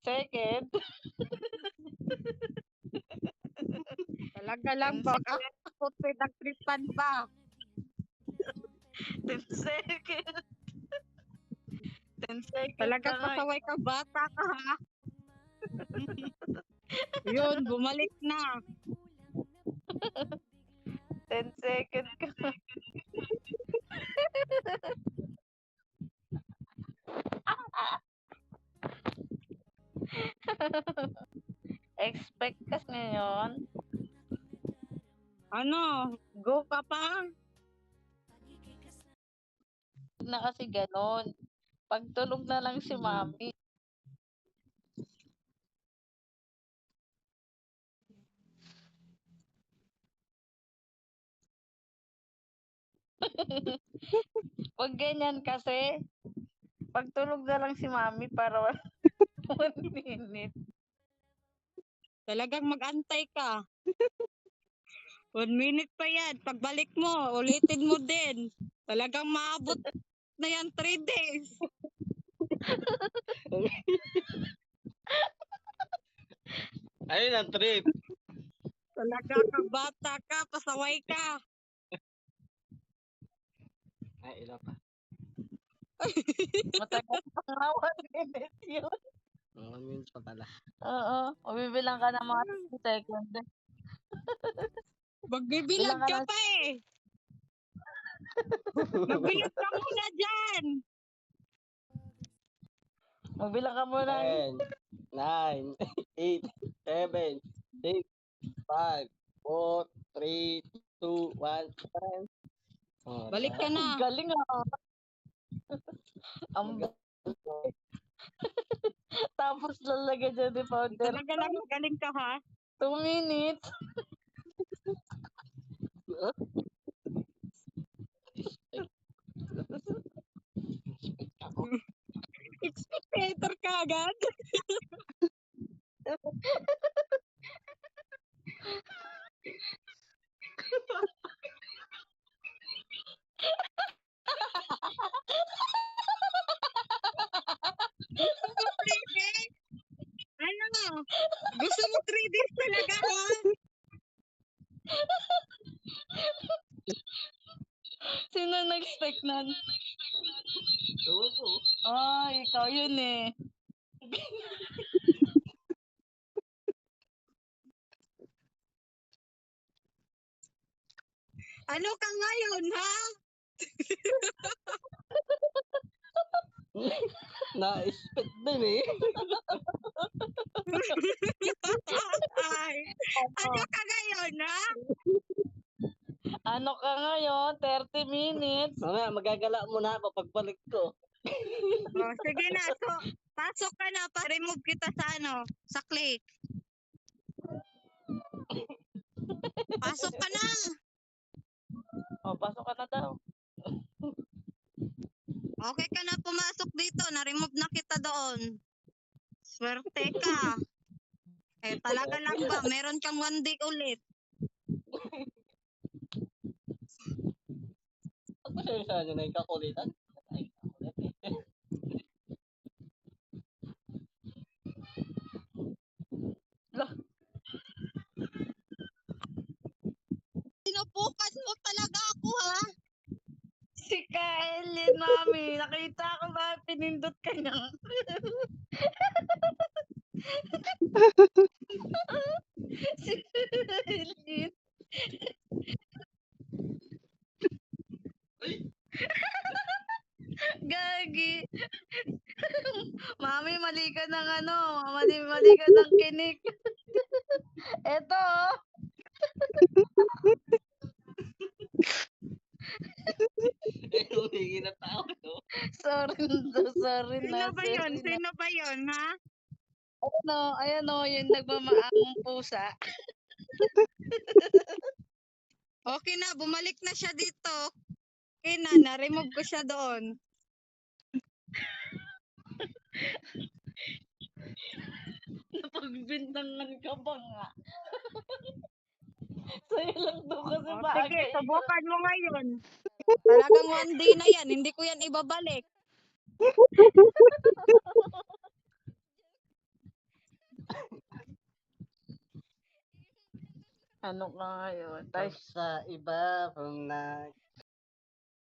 seconds. Talaga lang 10 ba? seconds. Ako pinagtripan pa. 10 seconds. 10 seconds Talagang na nga. pasaway ka, bata ka ha. Yun, bumalik na. 10 seconds ka. Expect kas ngayon. Ano, go ka pa? Na kasi ganon. Pagtulog na lang si mami. Pag ganyan kasi, pagtulog na lang si mami para 1 minute. Talagang mag-antay ka. 1 minute pa yan. Pagbalik mo, ulitin mo din. Talagang maabot na yan 3 days. Ayun ang trip. Talaga ka, bata ka, pasaway ka. Ay, ilan pa? Matagal pa nga 1 minute yun. 1 minute pa pala. Oo, mabibilang ka ng mga 10 seconds. Magbibilag Bilang ka ka ng pa eh. Magbilag ka muna dyan. Magbilang ka muna. 10, 9, 8, 7, 6, 5, 4, 3, 2, 1. Oh, Balik ka na. Galing ah. Ang tapos lalagay dyan ni powder. Talaga lang magaling ka ha. 2 minutes. Spectator ka agad. Gusto mo 3 days? Ano? Gusto mo 3 days talaga ha? Sino nag-expect nun? Ewan ko. Ikaw yun eh. Ano ka ngayon ha? Na-expect din eh. Ay, ano ka ngayon ha? Ano ka ngayon? 30 minutes. Mamaya, magagala muna ako pagbalik ko. Oh, sige na. So, pasok ka na. Pa-remove kita sa ano? Sa click. Pasok ka na. Pasok ka na daw. Okay ka na pumasok dito. Na-remove na kita doon. Swerte ka. Eh, talaga lang ba? Meron kang 1 day ulit. Ako sa inyo na yung kakulitan. Ay, kakulit eh. Sinubukan mo talaga ako ha? Si Kaelin, mami. Nakita ko ba? Pinindot ka niya. Si Kaelin. Gagi. Mami, mali ka ng ano. Mali ka ng kinik. Eto oh. Eh, humingi na tao. No? Sorry Sino na. ba yun? Sino ba yun ha? Ayan o, yung nagmamaang pusa. Okay na. Bumalik na siya dito. Okay na. Na-remove ko siya doon. Napagbintangan ka ba nga? Sa'yo lang to kasi Oh, bagay. sige, subukan mo ngayon. Talagang 1 day na yan. Hindi ko yan ibabalik. Ano ka ngayon? Pag sa iba from na